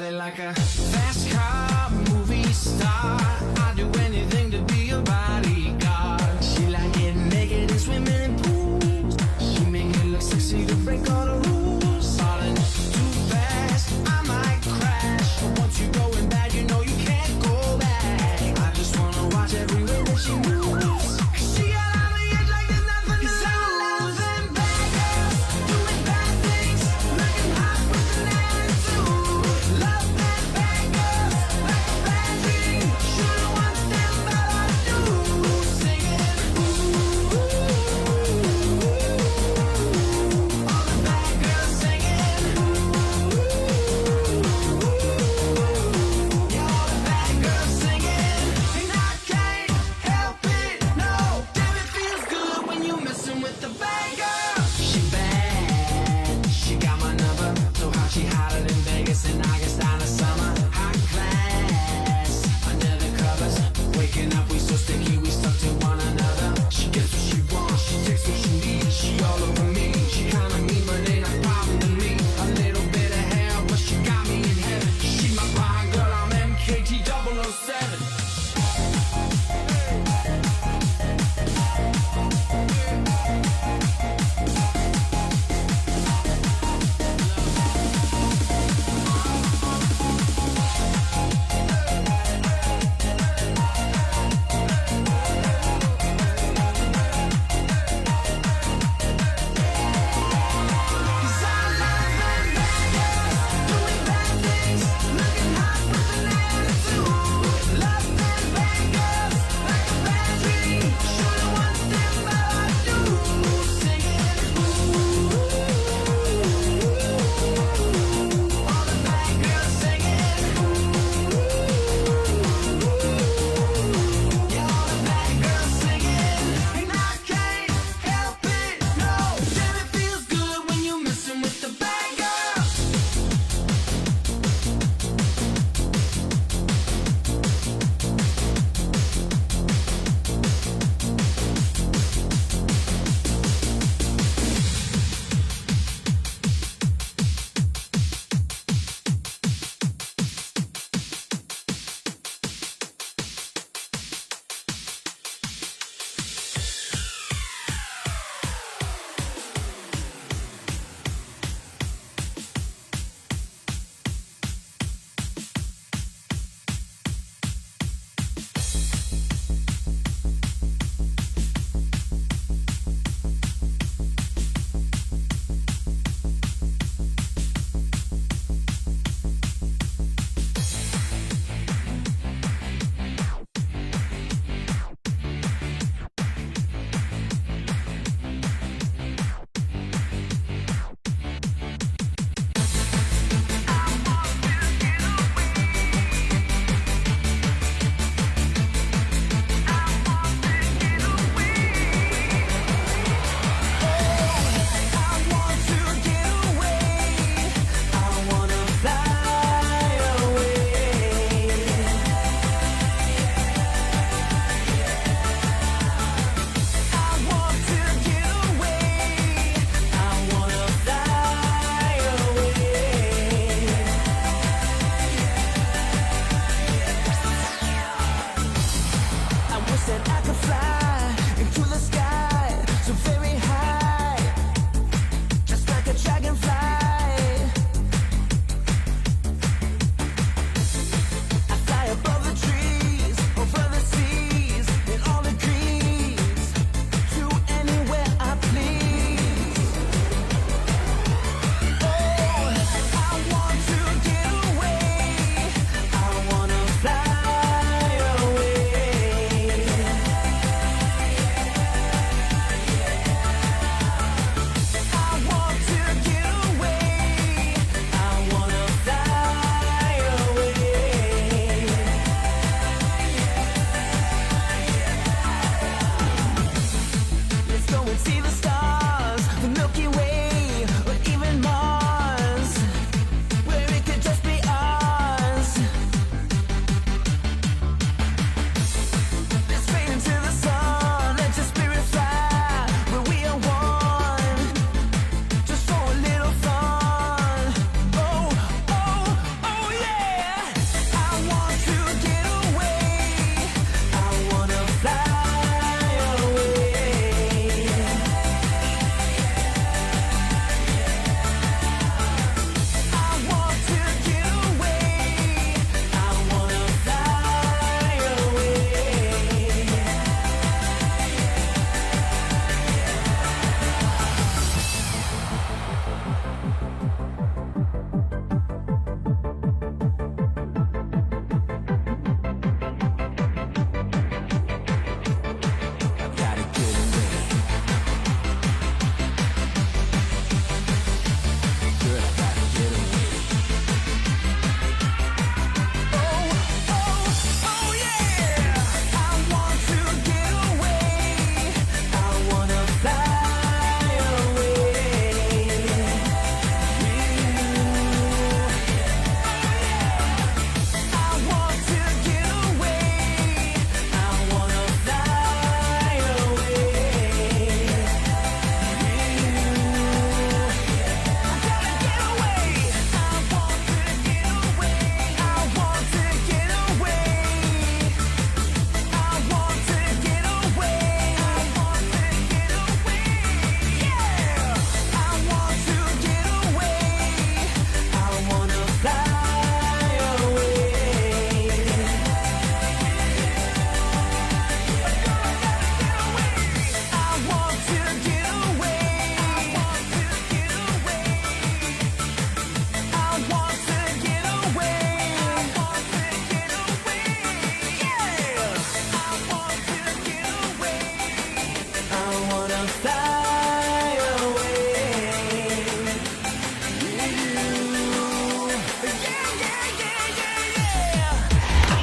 body like a fast car, movie star. I'd do anything to be a bodyguard. She like getting naked and swimming in pools. She make it look sexy to break all the rules. Falling too fast, I might crash. But once you going bad, you know you can't go back. I just wanna watch every way that she moves. 'Cause she got on the edge like there's nothing to lose. 'Cause I love them bad girls doing bad things, looking hot with an attitude. Love that bad girl like a bad dream.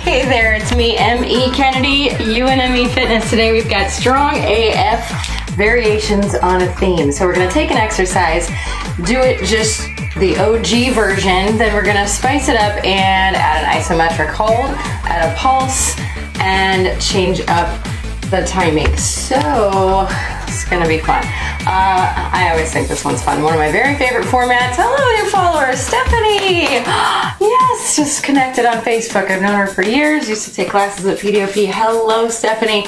Hey there, it's me, M.E. Kennedy, UNME Fitness. Today we've got strong AF variations on a theme. So we're gonna take an exercise, do it just the OG version, then we're gonna spice it up and add an isometric hold, add a pulse, and change up the timing. So it's gonna be fun. I always think this one's fun. One of my very favorite formats. Hello, new follower, Stephanie. Yes, just connected on Facebook. I've known her for years. Used to take classes at PDOP. Hello, Stephanie.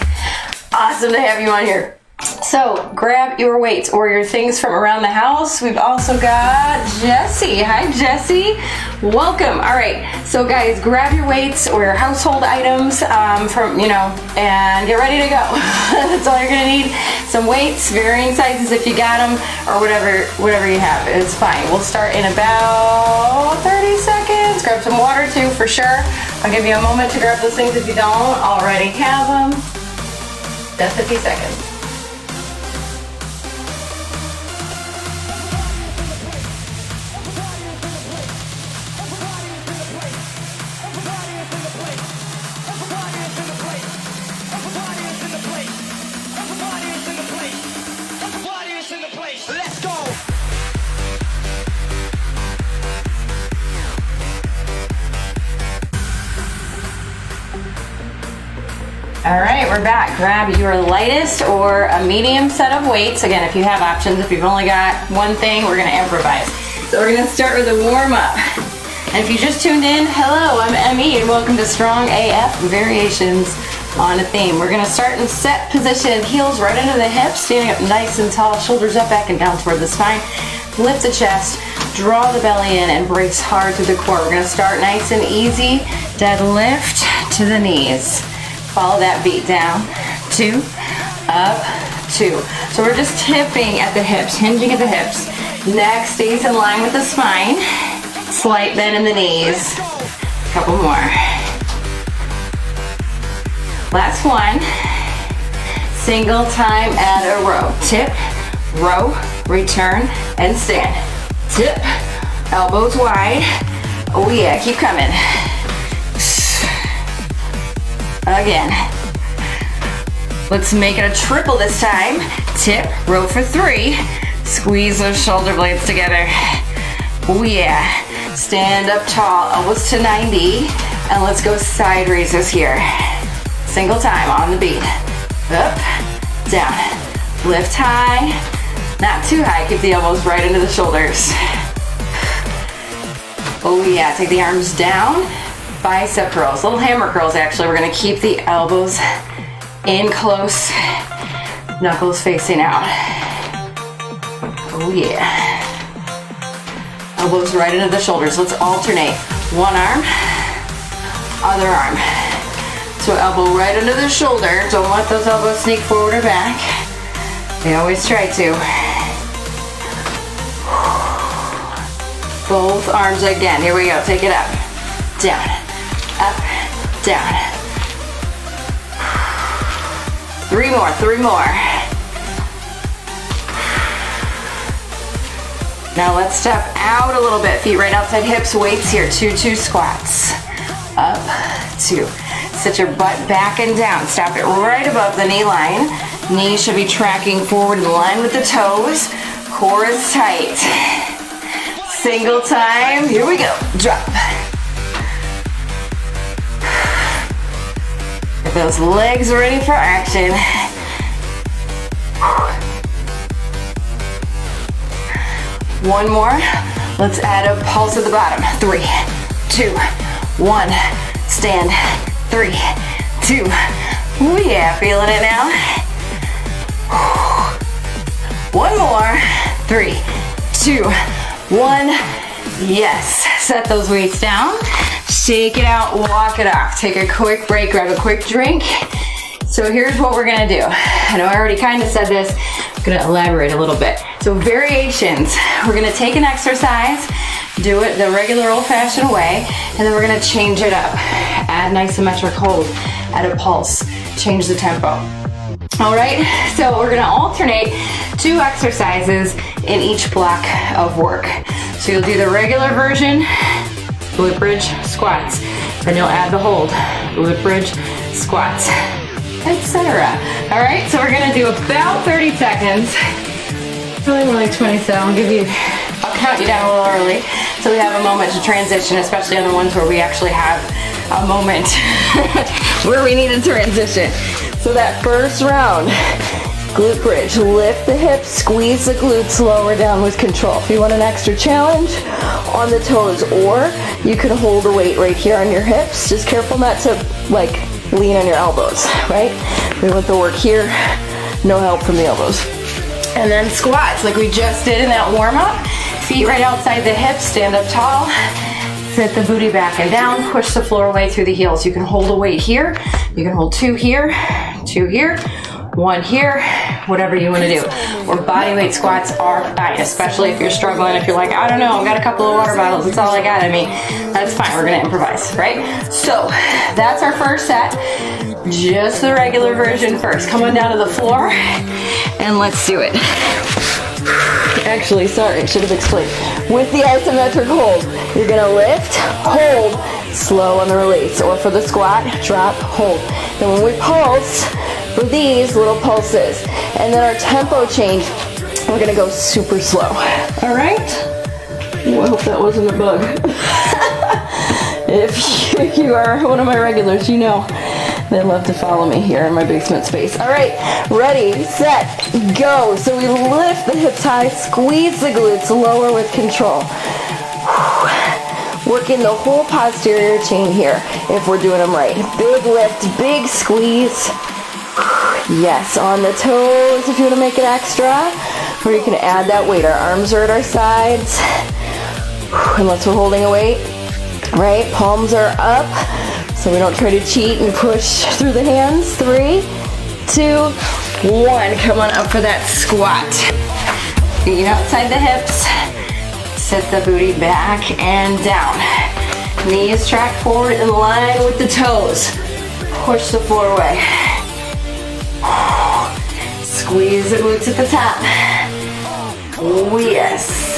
Awesome to have you on here. So grab your weights or your things from around the house. We've also got Jessie. Hi, Jessie. Welcome. All right. So guys, grab your weights or your household items from, and get ready to go. That's all you're going to need. Some weights, varying sizes if you got them, or whatever you have. It's fine. We'll start in about 30 seconds. Grab some water too, for sure. I'll give you a moment to grab those things if you don't already have them. Just 50 seconds. All right, we're back. Grab your lightest or a medium set of weights. Again, if you have options, if you've only got one thing, we're gonna improvise. So we're gonna start with a warm up. And if you just tuned in, hello, I'm Emmy and welcome to Strong AF Variations on a Theme. We're gonna start in set position, heels right into the hips, standing up nice and tall, shoulders up, back and down toward the spine. Lift the chest, draw the belly in and brace hard through the core. We're gonna start nice and easy, deadlift to the knees. Follow that beat down, 2, up, 2. So we're just tipping at the hips, hinging at the hips. Neck stays in line with the spine. Slight bend in the knees. Couple more. Last one. Single time at a row. Tip, row, return, and stand. Tip, elbows wide. Oh yeah, keep coming. Again. Let's make it a triple this time. Tip, row for 3. Squeeze those shoulder blades together. Oh yeah. Stand up tall, elbows to 90. And let's go side raises here. Single time on the beat. Up, down. Lift high. Not too high, keep the elbows right into the shoulders. Oh yeah, take the arms down. Bicep curls, little hammer curls actually. We're gonna keep the elbows in close, knuckles facing out. Oh yeah. Elbows right into the shoulders. Let's alternate. One arm, other arm. So elbow right into the shoulder. Don't let those elbows sneak forward or back. They always try to. Both arms again. Here we go. Take it up, down. Up, down. 3 more, 3 more. Now let's step out a little bit. Feet right outside hips, weights here. 2 squats. Up, 2. Sit your butt back and down. Stop it right above the knee line. Knees should be tracking forward in line with the toes. Core is tight. Single time. Here we go. Drop. Get those legs ready for action. One more. Let's add a pulse at the bottom. 3, 2, 1. Stand. 3, 2. Oh yeah, feeling it now. One more. 3, 2, 1. Yes. Set those weights down. Shake it out, walk it off. Take a quick break, grab a quick drink. So here's what we're gonna do. I know I already kind of said this. I'm gonna elaborate a little bit. So variations. We're gonna take an exercise, do it the regular old-fashioned way, and then we're gonna change it up. Add an isometric hold, add a pulse, change the tempo. All right, so we're gonna alternate 2 exercises in each block of work. So you'll do the regular version, glute bridge, squats. Then you'll add the hold, glute bridge, squats, etc. All right, so we're gonna do about 30 seconds. Probably more like 27. I'll count you down a little early so we have a moment to transition, especially on the ones where we actually have a moment where we need to transition. So that first round, glute bridge, lift the hips, squeeze the glutes, lower down with control. If you want an extra challenge, on the toes, or you can hold the weight right here on your hips. Just careful not to like lean on your elbows, right? We want the work here, no help from the elbows. And then squats like we just did in that warm-up. Feet right outside the hips, stand up tall, sit the booty back and down, push the floor away through the heels. You can hold a weight here, you can hold 2 here, 2 here, 1 here, whatever you want to do. Or body weight squats are fine, especially if you're struggling, if you're like, I don't know, I've got a couple of water bottles, that's all I got in me. That's fine, we're gonna improvise, right? So that's our first set. Just the regular version first. Come on down to the floor and let's do it. Actually, sorry, should have explained. With the isometric hold, you're gonna lift, hold, slow on the release. Or for the squat, drop, hold. Then when we pulse, for these little pulses, and then our tempo change, we're gonna go super slow. All right? Well, I hope that wasn't a bug. If you are one of my regulars, you know they love to follow me here in my basement space. All right, ready, set, go. So we lift the hips high, squeeze the glutes, lower with control. Working the whole posterior chain here if we're doing them right. Big lift, big squeeze. Yes, on the toes if you want to make it extra, or you can add that weight. Our arms are at our sides, unless we're holding a weight, right? Palms are up, so we don't try to cheat and push through the hands. 3, 2, 1. Come on up for that squat. Feet outside the hips, sit the booty back and down. Knees track forward in line with the toes. Push the floor away. Squeeze the glutes at the top. Oh yes.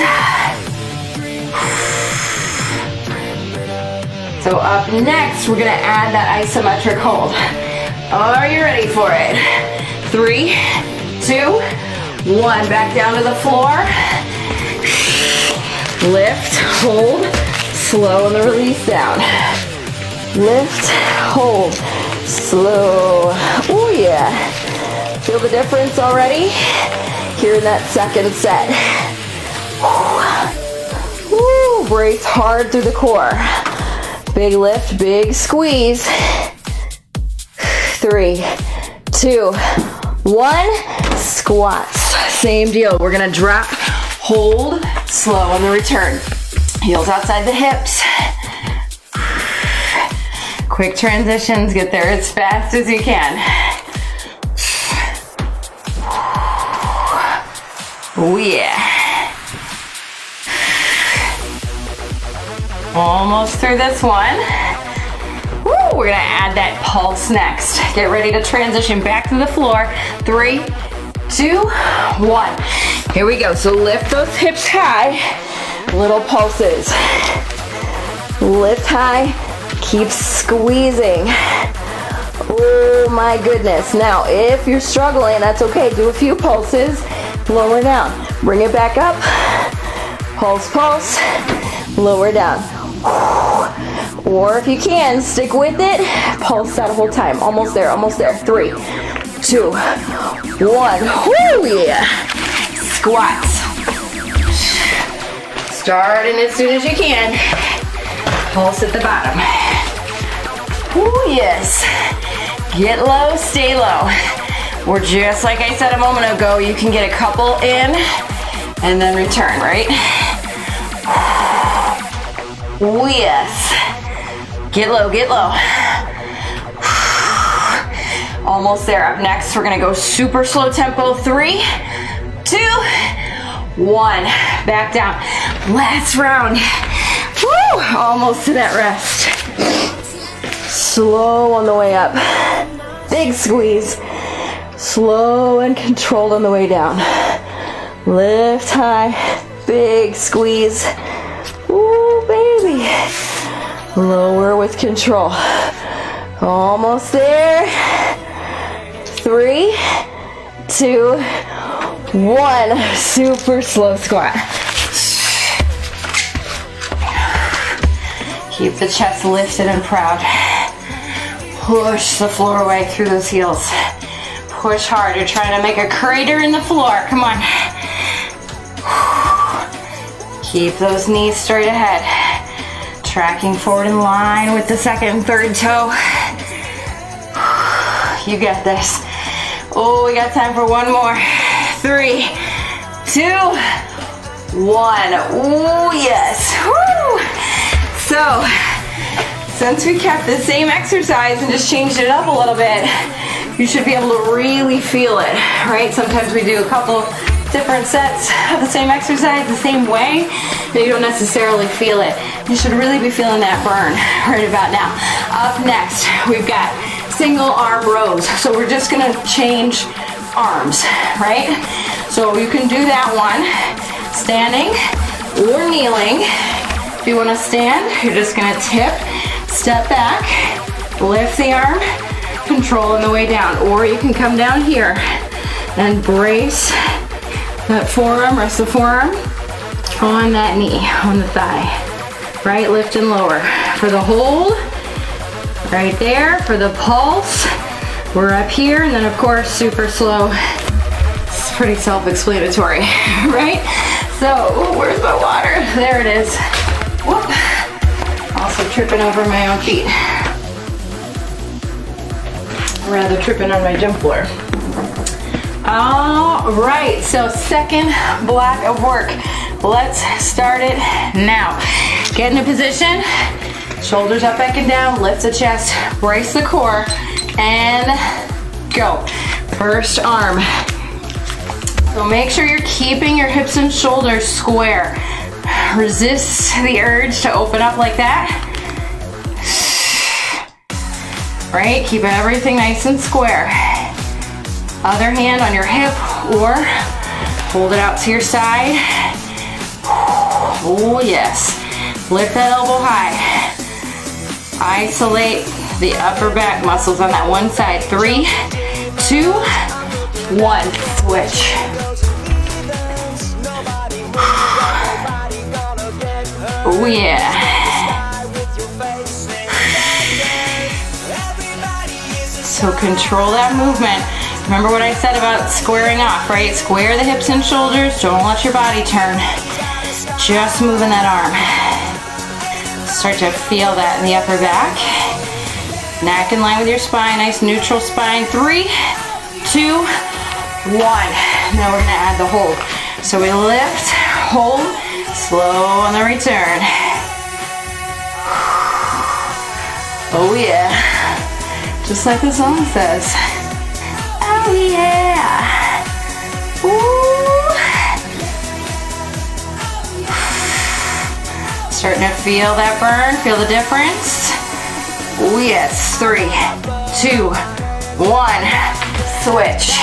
So up next, we're gonna add that isometric hold. Are you ready for it? 3, 2, 1. Back down to the floor. Lift, hold, slow on the release down. Lift, hold, slow. Oh yeah. Feel the difference already? Here in that second set. Woo, brace hard through the core. Big lift, big squeeze. 3, 2, 1. Squats. Same deal. We're gonna drop, hold, slow on the return. Heels outside the hips. Quick transitions, get there as fast as you can. Oh yeah. Almost through this one. Woo, we're gonna add that pulse next. Get ready to transition back to the floor. 3, 2, 1. Here we go. So lift those hips high. Little pulses. Lift high. Keep squeezing. Oh my goodness. Now, if you're struggling, that's okay. Do a few pulses. Lower down. Bring it back up. Pulse, pulse. Lower down. Or if you can, stick with it. Pulse that whole time. Almost there, almost there. 3, 2, 1. Woo, yeah. Squats. Starting as soon as you can. Pulse at the bottom. Woo, yes. Get low, stay low. Or just like I said a moment ago, you can get a couple in and then return, right? Oh yes. Get low, get low. Almost there. Up next, we're gonna go super slow tempo. 3, 2, 1. Back down. Last round. Woo! Almost to that rest. Slow on the way up. Big squeeze. Slow and controlled on the way down. Lift high, big squeeze. Ooh, baby. Lower with control. Almost there. 3, 2, 1. Super slow squat. Keep the chest lifted and proud. Push the floor away through those heels. Push hard. You're trying to make a crater in the floor. Come on. Keep those knees straight ahead. Tracking forward in line with the second and third toe. You got this. Oh, we got time for one more. 3, 2, 1. Oh, yes. Woo! So, since we kept the same exercise and just changed it up a little bit, you should be able to really feel it, right? Sometimes we do a couple different sets of the same exercise the same way, but you don't necessarily feel it. You should really be feeling that burn right about now. Up next, we've got single arm rows. So we're just gonna change arms, right? So you can do that one standing or kneeling. If you wanna stand, you're just gonna tip, step back, lift the arm, control on the way down. Or you can come down here and brace that forearm, rest the forearm on that knee, on the thigh, right? Lift and lower. For the hold, right there. For the pulse, we're up here. And then of course, super slow. It's pretty self-explanatory, right? So, ooh, where's my water? There it is. Whoop. Also tripping over my own feet. Rather tripping on my gym floor. All right, so second block of work. Let's start it now. Get in a position, shoulders up, back and down, lift the chest, brace the core, and go. First arm. So make sure you're keeping your hips and shoulders square. Resist the urge to open up like that. Right, keep everything nice and square. Other hand on your hip or hold it out to your side. Oh yes, lift that elbow high. Isolate the upper back muscles on that one side. 3, 2, 1, switch. Oh yeah. So control that movement. Remember what I said about squaring off, right? Square the hips and shoulders. Don't let your body turn. Just moving that arm. Start to feel that in the upper back. Neck in line with your spine. Nice neutral spine. 3, 2, 1. Now we're gonna add the hold. So we lift, hold, slow on the return. Oh yeah. Just like the song says. Oh yeah. Ooh. Starting to feel that burn, feel the difference. Oh yes, 3, 2, 1, switch.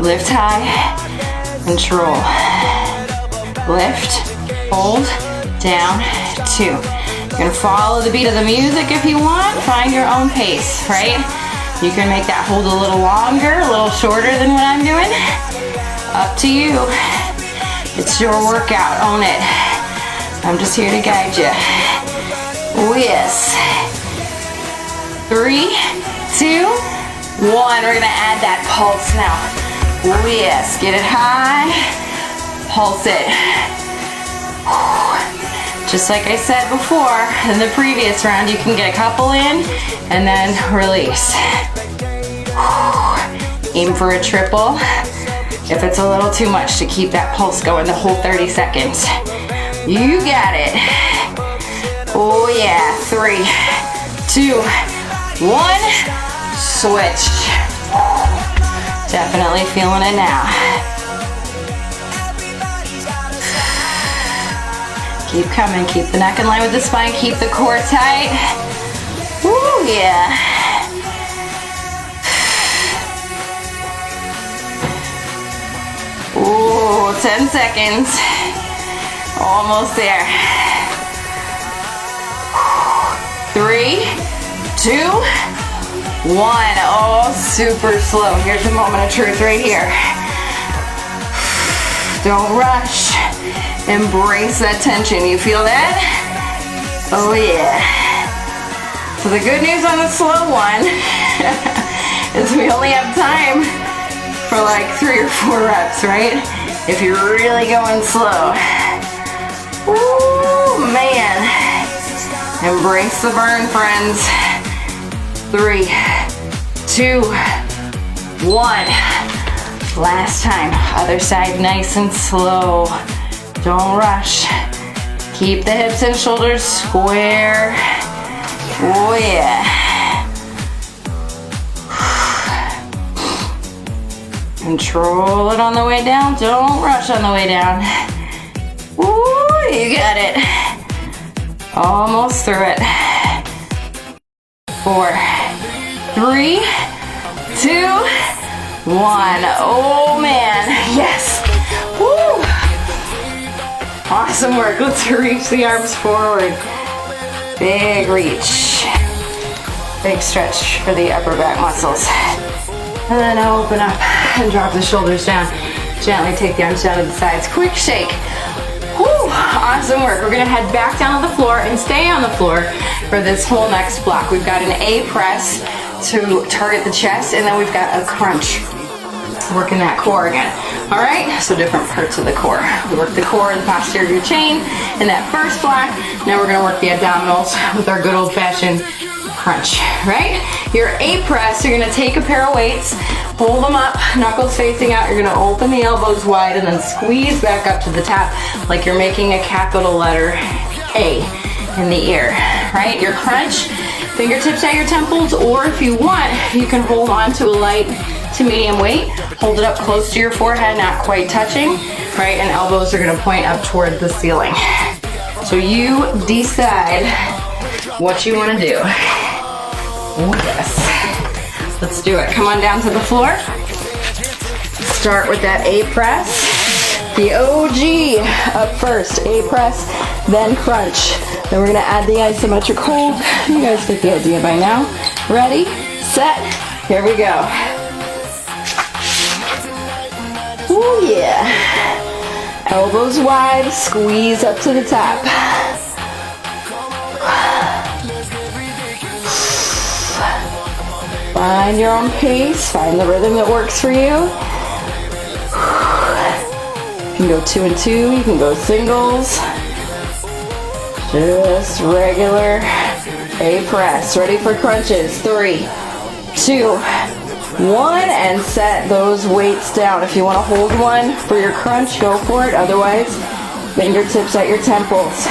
Lift high, control. Lift, hold, down, 2. You're gonna follow the beat of the music if you want. Find your own pace, right? You can make that hold a little longer, a little shorter than what I'm doing. Up to you. It's your workout, own it. I'm just here to guide you. Oh yes. 3, 2, 1. We're gonna add that pulse now. Oh yes, get it high, pulse it. Just like I said before, in the previous round, you can get a couple in and then release. Aim for a triple if it's a little too much to keep that pulse going the whole 30 seconds. You got it. Oh yeah, 3, 2, 1, switch. Definitely feeling it now. Keep coming, keep the neck in line with the spine, keep the core tight. Woo, yeah. Ooh, 10 seconds. Almost there. 3, 2, 1. Oh, super slow. Here's the moment of truth right here. Don't rush. Embrace that tension. You feel that? Oh yeah. So the good news on the slow one is we only have time for like 3 or 4 reps, right? If you're really going slow. Ooh, man. Embrace the burn, friends. 3, 2, 1. Last time. Other side nice and slow. Don't rush. Keep the hips and shoulders square. Oh yeah. Control it on the way down. Don't rush on the way down. Ooh, you got it. Almost through it. 4, 3, 2, 1. Oh man, yes. Woo. Awesome work. Let's reach the arms forward. Big reach. Big stretch for the upper back muscles. And then open up and drop the shoulders down. Gently take the arms down to the sides. Quick shake. Woo. Awesome work. We're gonna head back down to the floor and stay on the floor for this whole next block. We've got an A press to target the chest, and then we've got a crunch. Working that core again. All right, so different parts of the core. We work the core and the posterior chain in that first block. Now we're gonna work the abdominals with our good old fashioned crunch, right? Your A press, you're gonna take a pair of weights, hold them up, knuckles facing out. You're gonna open the elbows wide and then squeeze back up to the top like you're making a capital letter A in the ear, right? Your crunch, fingertips at your temples, or if you want, you can hold on to a light to medium weight. Hold it up close to your forehead, not quite touching, right? And elbows are gonna point up toward the ceiling. So you decide what you wanna do. Oh yes. Let's do it. Come on down to the floor. Start with that A press. The OG up first. A press, then crunch. Then we're gonna add the isometric hold. You guys get the idea by now. Ready, set, here we go. Ooh yeah. Elbows wide, squeeze up to the top. Find your own pace, find the rhythm that works for you. You can go 2 and 2, you can go singles. Just regular A press. Ready for crunches. 3, 2, 1, and set those weights down. If you want to hold one for your crunch, go for it. Otherwise, fingertips at your temples.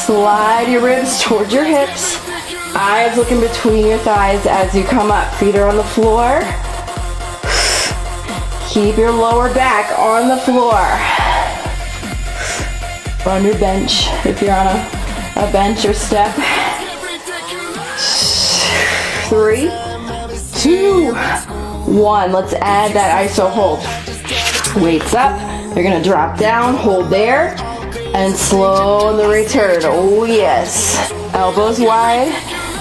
Slide your ribs towards your hips. Eyes looking between your thighs as you come up. Feet are on the floor. Keep your lower back on the floor. On your bench, if you're on a bench or step. 3, 2, 1. Let's add that iso hold. Weights up. You're gonna drop down, hold there, and slow the return. Oh yes. Elbows wide.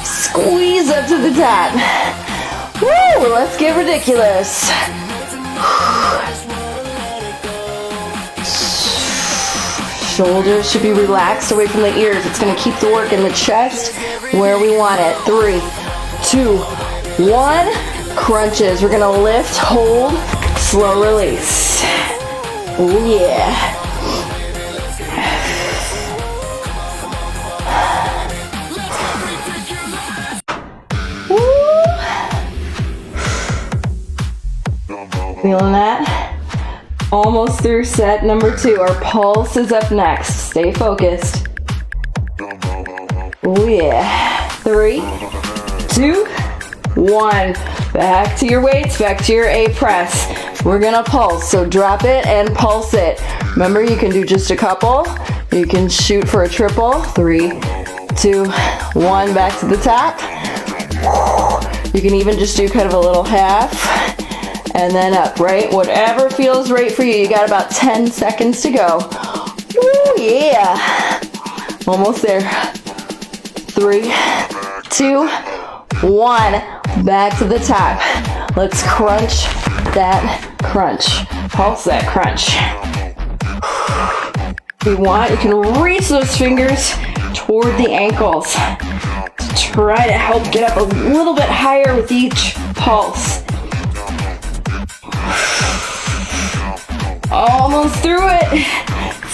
Squeeze up to the top. Woo! Let's get ridiculous. Shoulders should be relaxed away from the ears. It's going to keep the work in the chest where we want it. 3, 2, 1. Crunches. We're going to lift, hold, slow release. Oh yeah. Feeling that? Almost through set number 2. Our pulse is up next. Stay focused. Oh yeah. 3, 2, 1. Back to your weights, back to your A press. We're gonna pulse, so drop it and pulse it. Remember, you can do just a couple. You can shoot for a triple. 3, 2, 1, back to the top. You can even just do kind of a little half. And then up, right? Whatever feels right for you. You got about 10 seconds to go. Ooh, yeah. Almost there. 3, 2, 1. Back to the top. Let's crunch that crunch. Pulse that crunch. If you want, you can reach those fingers toward the ankles to try to help get up a little bit higher with each pulse. Almost through it.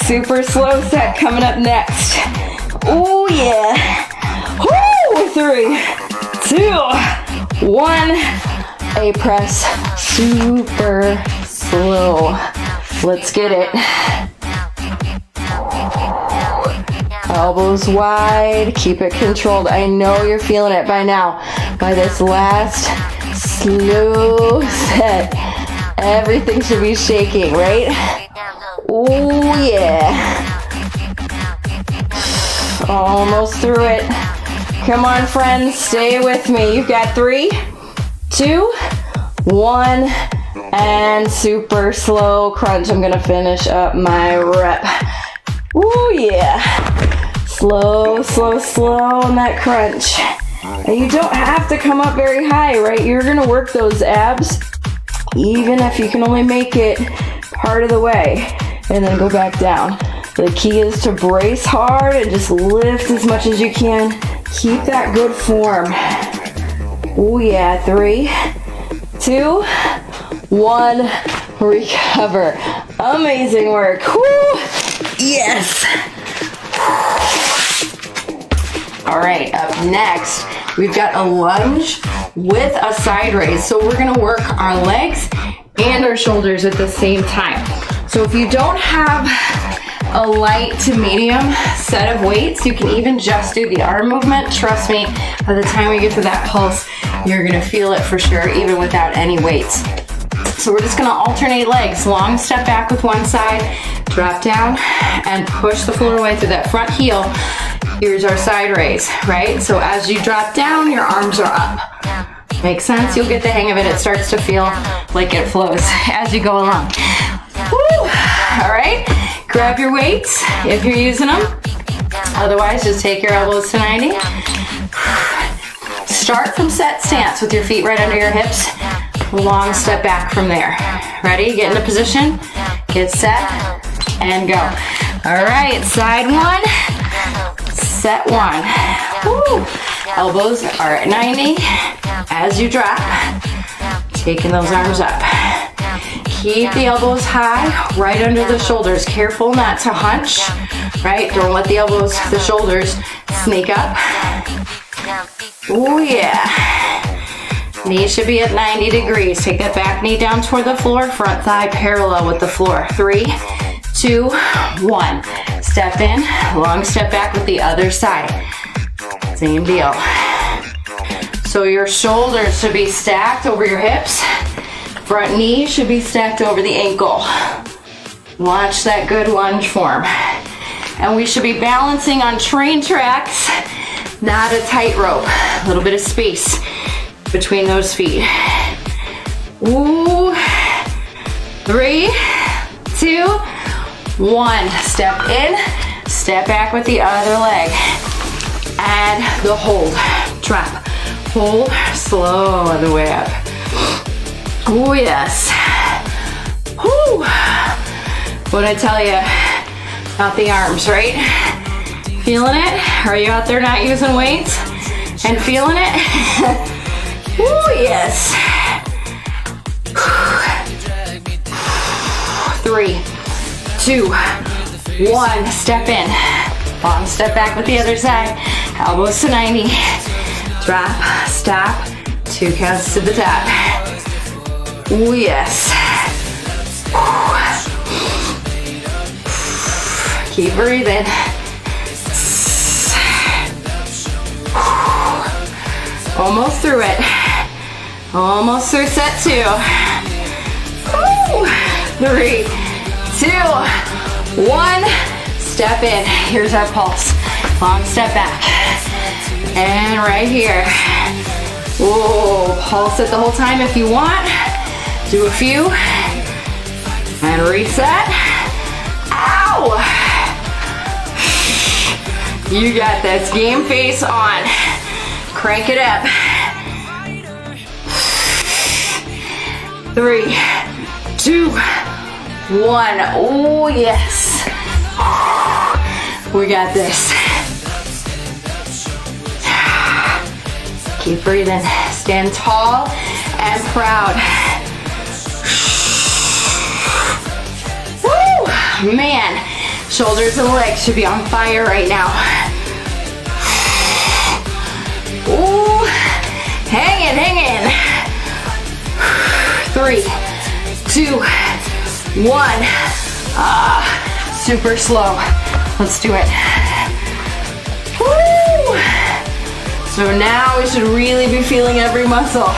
Super slow set coming up next. Oh yeah. Woo! 3, 2, 1. A press. Super slow. Let's get it. Elbows wide. Keep it controlled. I know you're feeling it by now. By this last slow set. Everything should be shaking, right? Oh yeah. Almost through it. Come on, friends, stay with me. You've got 3, 2, 1, and super slow crunch. I'm gonna finish up my rep. Oh yeah. Slow, slow, slow on that crunch. And you don't have to come up very high, right? You're gonna work those abs, even if you can only make it part of the way, and then go back down. The key is to brace hard and just lift as much as you can. Keep that good form. Oh yeah, 3, 2, 1, recover. Amazing work. Woo! Yes. All right, up next, we've got a lunge with a side raise. So we're gonna work our legs and our shoulders at the same time. So if you don't have a light to medium set of weights, you can even just do the arm movement. Trust me, by the time we get to that pulse, you're gonna feel it for sure, even without any weights. So we're just gonna alternate legs. Long step back with one side, drop down, and push the floor away through that front heel. Here's our side raise, right? So as you drop down, your arms are up. Makes sense? You'll get the hang of it. It starts to feel like it flows as you go along. Woo! All right, grab your weights if you're using them. Otherwise, just take your elbows to 90. Start from set stance with your feet right under your hips. Long step back from there. Ready? Get into position, get set, and go. All right, side one, set one. Woo! Elbows are at 90. As you drop, taking those arms up. Keep the elbows high, right under the shoulders. Careful not to hunch, right? Don't let the elbows, the shoulders sneak up. Oh yeah. Knee should be at 90 degrees. Take that back knee down toward the floor, front thigh parallel with the floor. 3, 2, 1. Step in, long step back with the other side. Same deal. So your shoulders should be stacked over your hips. Front knee should be stacked over the ankle. Watch that good lunge form. And we should be balancing on train tracks, not a tightrope. A little bit of space between those feet. Ooh. 3, 2, 1. Step in, step back with the other leg. And the hold. Drop. Hold, slow on the way up. Oh yes. Whew. What'd I tell you about the arms, right? Feeling it? Are you out there not using weights and feeling it? Oh yes. 3, 2, 1. Step in. Long step back with the other side. Elbows to 90. Drop, stop, 2 counts to the top. Oh yes. Keep breathing. Almost through it. Almost through set 2. 3, 2, 1. Step in. Here's our pulse. Long step back. And right here. Whoa, pulse it the whole time if you want. Do a few. And reset. Ow! You got this. Game face on. Crank it up. 3, 2, 1. Oh, yes. We got this. Keep breathing. Stand tall and proud. Woo! Man, shoulders and legs should be on fire right now. Ooh, hang in. 3, 2, 1. Super slow. Let's do it. Woo! So now we should really be feeling every muscle,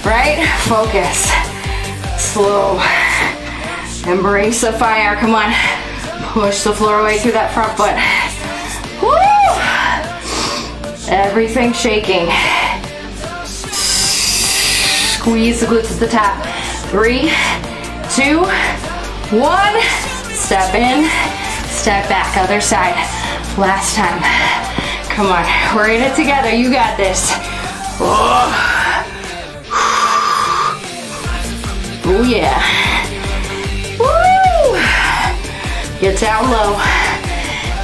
right? Focus. Slow. Embrace the fire. Come on. Push the floor away through that front foot. Woo! Everything shaking. Squeeze the glutes at the top. 3, 2, 1. Step in, step back. Other side. Last time. Come on. We're in it together. You got this. Oh yeah. Woo! Get down low.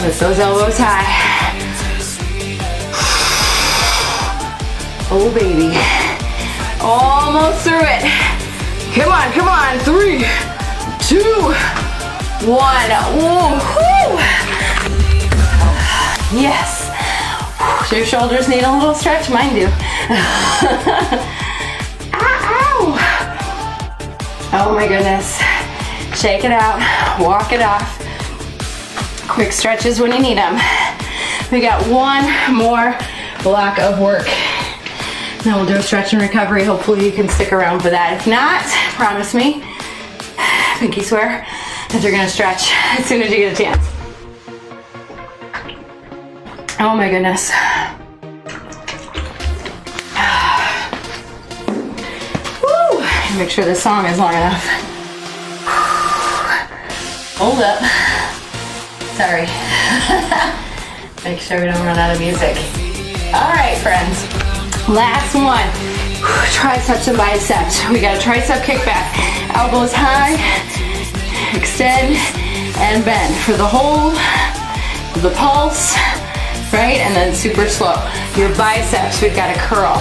Lift those elbows high. Oh baby. Almost through it. Come on. 3, 2, 1. Woo-hoo. Yes. So your shoulders need a little stretch, mine do. Ow. Oh my goodness. Shake it out, walk it off. Quick stretches when you need them. We got one more block of work. Then we'll do a stretch and recovery. Hopefully you can stick around for that. If not, promise me, pinky swear, that you're gonna stretch as soon as you get a chance. Oh my goodness. Woo! Make sure this song is long enough. Hold up. Sorry. Make sure we don't run out of music. All right, friends. Last one. Triceps and biceps. We got a tricep kickback. Elbows high. Extend and bend for the hold, the pulse, right? And then super slow. Your biceps, we've got a curl.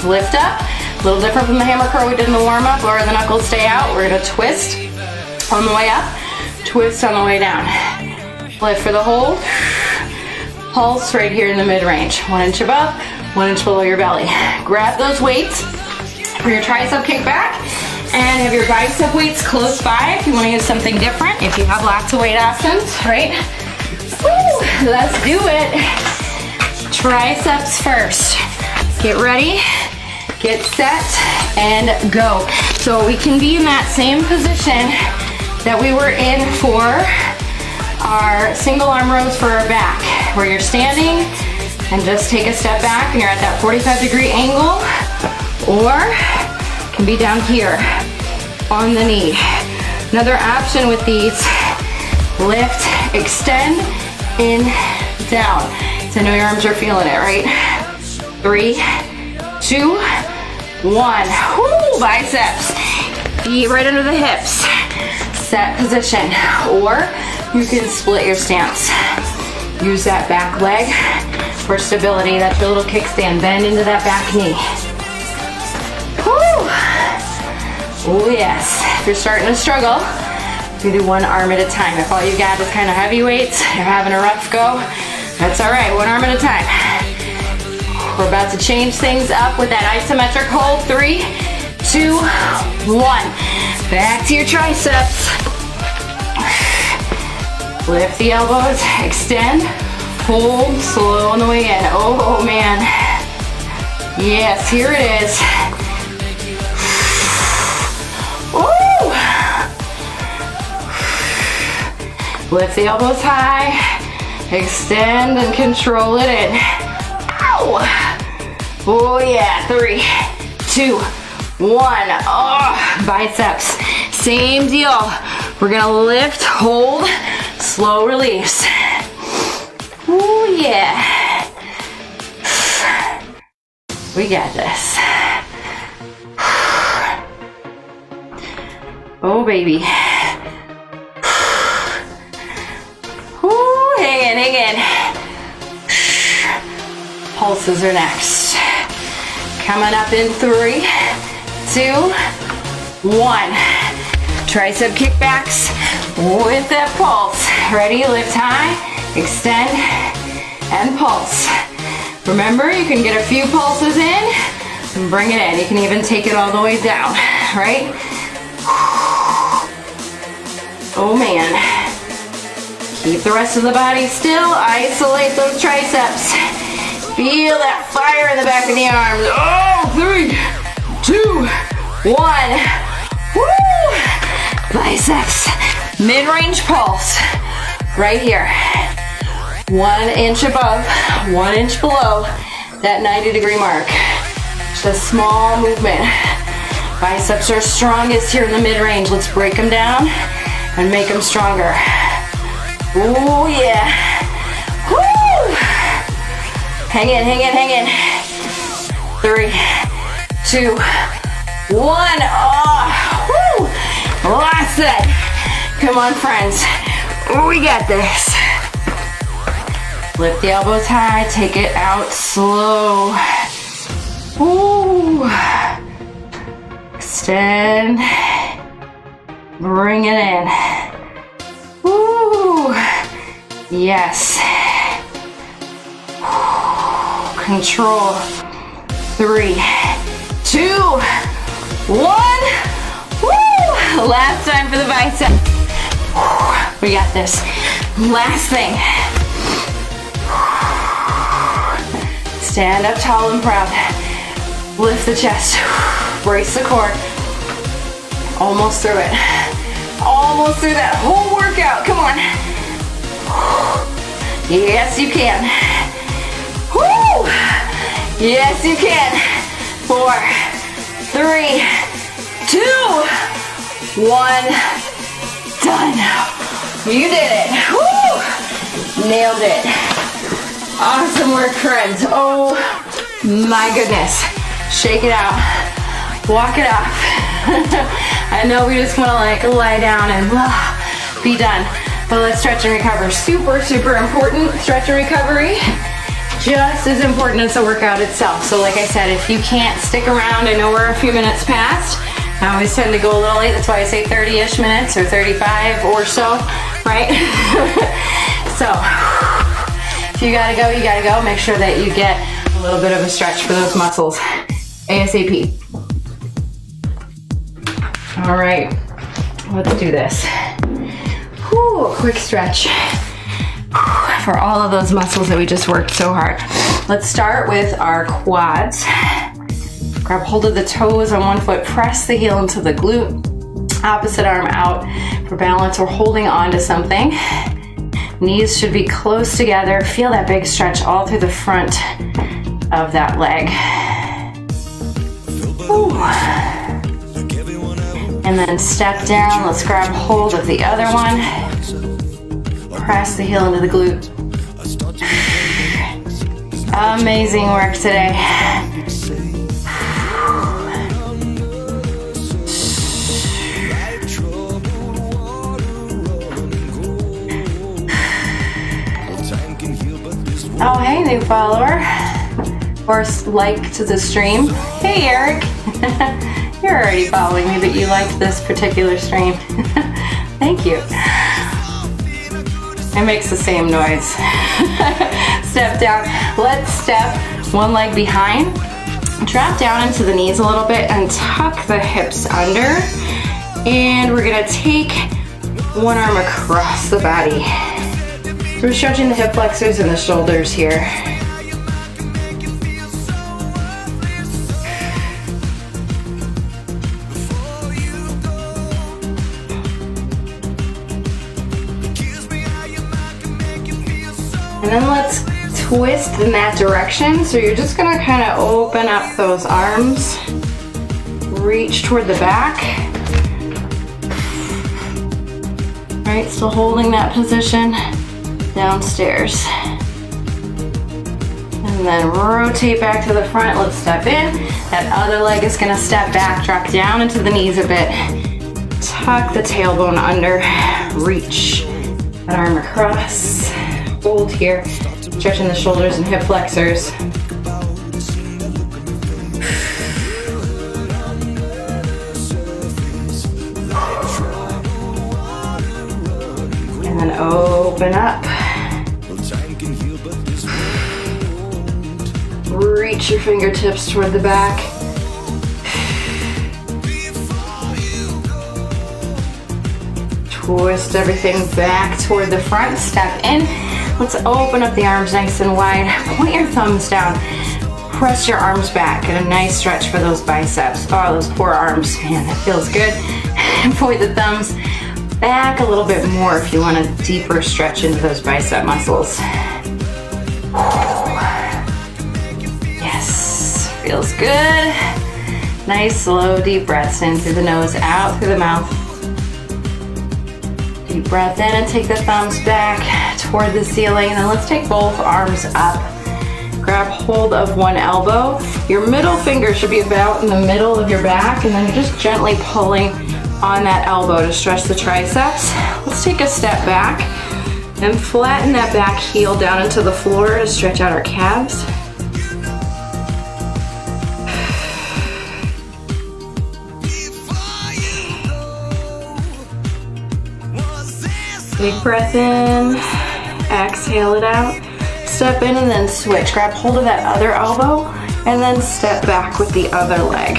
Lift up. A little different from the hammer curl we did in the warm-up. Lower the knuckles, stay out. We're gonna twist on the way up, twist on the way down. Lift for the hold. Pulse right here in the mid-range. 1 inch above, 1 inch below your belly. Grab those weights for your tricep kickback and have your bicep weights close by if you want to use something different. If you have lots of weight options, right? Woo, let's do it. Triceps first. Get ready, get set, and go. So we can be in that same position that we were in for our single arm rows for our back, where you're standing and just take a step back and you're at that 45-degree angle, or can be down here on the knee. Another option with these, lift, extend, in, down. So I know your arms are feeling it, right? 3, 2, 1. Woo, biceps. Feet right under the hips. Set position. Or you can split your stance. Use that back leg for stability. That's your little kickstand. Bend into that back knee. Woo! Oh yes. If you're starting to struggle, you do one arm at a time. If all you got is kind of heavy weights, you're having a rough go, that's all right. One arm at a time. We're about to change things up with that isometric hold. 3, 2, 1. Back to your triceps. Lift the elbows, extend, hold, slow on the way in. Oh man. Yes, here it is. Woo! Lift the elbows high, extend and control it in. Ow! Oh yeah, 3, 2, 1. Oh, biceps, same deal. We're gonna lift, hold, slow release. Woo! Oh yeah. We got this. Oh baby. Ooh, hang in. Pulses are next. Coming up in 3, 2, 1. Tricep kickbacks with that pulse. Ready? Lift high, extend, and pulse. Remember, you can get a few pulses in and bring it in. You can even take it all the way down, right? Oh man. Keep the rest of the body still. Isolate those triceps. Feel that fire in the back of the arms. Oh, 3, 2, 1. Woo! Biceps. Mid-range pulse. Right here. 1 inch above, 1 inch below that 90-degree mark. Just a small movement. Biceps are strongest here in the mid-range. Let's break them down and make them stronger. Oh yeah. Woo! Hang in. 3, 2, 1. Oh, woo! Last set. Come on, friends. We got this. Lift the elbows high, take it out slow. Ooh. Extend. Bring it in. Ooh. Yes. Control. 3, 2, 1. Woo! Last time for the bicep. We got this. Last thing. Stand up tall and proud. Lift the chest. Brace the core. Almost through it. Almost through that whole workout. Come on. Yes, you can. Woo! Yes, you can. 4, 3, 2, 1. Done. You did it. Woo! Nailed it. Awesome work, friends. Oh my goodness. Shake it out. Walk it off. I know we just want to like lie down and be done. But let's stretch and recover. Super, super important. Stretch and recovery. Just as important as the workout itself. So like I said, if you can't stick around, I know we're a few minutes past. I always tend to go a little late. That's why I say 30-ish minutes or 35 or so, right? So, if you gotta go, you gotta go. Make sure that you get a little bit of a stretch for those muscles ASAP. All right, let's do this. Whew, quick stretch for all of those muscles that we just worked so hard. Let's start with our quads. Grab hold of the toes on one foot, press the heel into the glute. Opposite arm out for balance. We're holding on to something. Knees should be close together. Feel that big stretch all through the front of that leg. Ooh. And then step down. Let's grab hold of the other one. Press the heel into the glute. Amazing work today. Oh, hey, new follower. Or like to the stream. Hey, Eric. You're already following me, but you liked this particular stream. Thank you. It makes the same noise. Step down. Let's step one leg behind. Drop down into the knees a little bit and tuck the hips under. And we're gonna take one arm across the body. We're stretching the hip flexors and the shoulders here. And then let's twist in that direction. So you're just gonna kind of open up those arms, reach toward the back. All right, still holding that position. Downstairs. And then rotate back to the front. Let's step in. That other leg is gonna step back, drop down into the knees a bit. Tuck the tailbone under, reach that arm across. Hold here, stretching the shoulders and hip flexors. And then open up. Reach your fingertips toward the back. Twist everything back toward the front. Step in. Let's open up the arms nice and wide. Point your thumbs down. Press your arms back. Get a nice stretch for those biceps. Oh, those forearms. Man, that feels good. And point the thumbs back a little bit more if you want a deeper stretch into those bicep muscles. Yes, feels good. Nice, slow, deep breaths in through the nose, out through the mouth. Deep breath in and take the thumbs back toward the ceiling. And then let's take both arms up. Grab hold of one elbow. Your middle finger should be about in the middle of your back, and then you're just gently pulling on that elbow to stretch the triceps. Let's take a step back and flatten that back heel down into the floor to stretch out our calves. Big breath in, exhale it out. Step in and then switch. Grab hold of that other elbow and then step back with the other leg.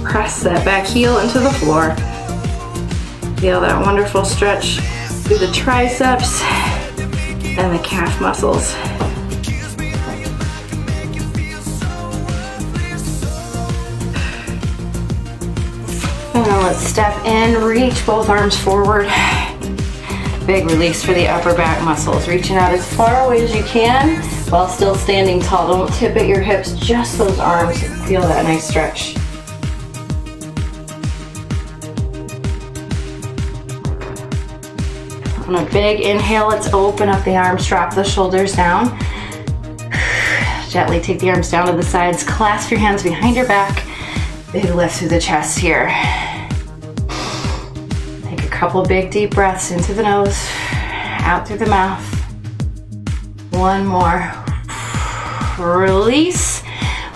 Press that back heel into the floor. Feel that wonderful stretch through the triceps and the calf muscles. And then let's step in, reach both arms forward. Big release for the upper back muscles. Reaching out as far away as you can while still standing tall. Don't tip at your hips, just those arms. Feel that nice stretch. On a big inhale, let's open up the arms, drop the shoulders down. Gently take the arms down to the sides, clasp your hands behind your back. Big lift through the chest here. Take a couple big deep breaths into the nose, out through the mouth. One more. Release.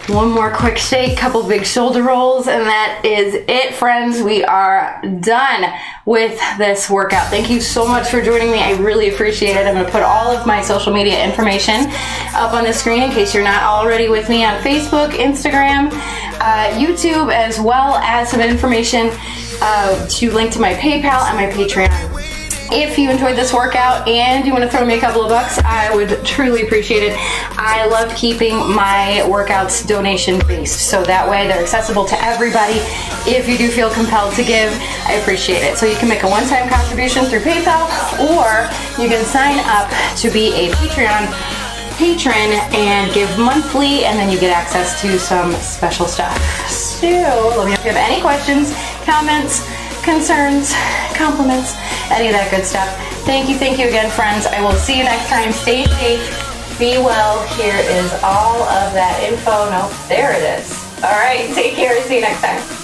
One more quick shake, couple big shoulder rolls, and that is it, friends. We are done with this workout. Thank you so much for joining me. I really appreciate it. I'm going to put all of my social media information up on the screen in case you're not already with me on Facebook, Instagram, YouTube, as well as some information to link to my PayPal and my Patreon. If you enjoyed this workout and you want to throw me a couple of bucks, I would truly appreciate it. I love keeping my workouts donation based, so that way they're accessible to everybody. If you do feel compelled to give, I appreciate it. So you can make a one-time contribution through PayPal, or you can sign up to be a Patreon patron and give monthly, and then you get access to some special stuff. So let me know if you have any questions, comments, concerns, compliments, any of that good stuff. Thank you again, friends. I will see you next time. Stay safe, be well. Here is all of that info. Nope, there it is. All right, take care. See you next time.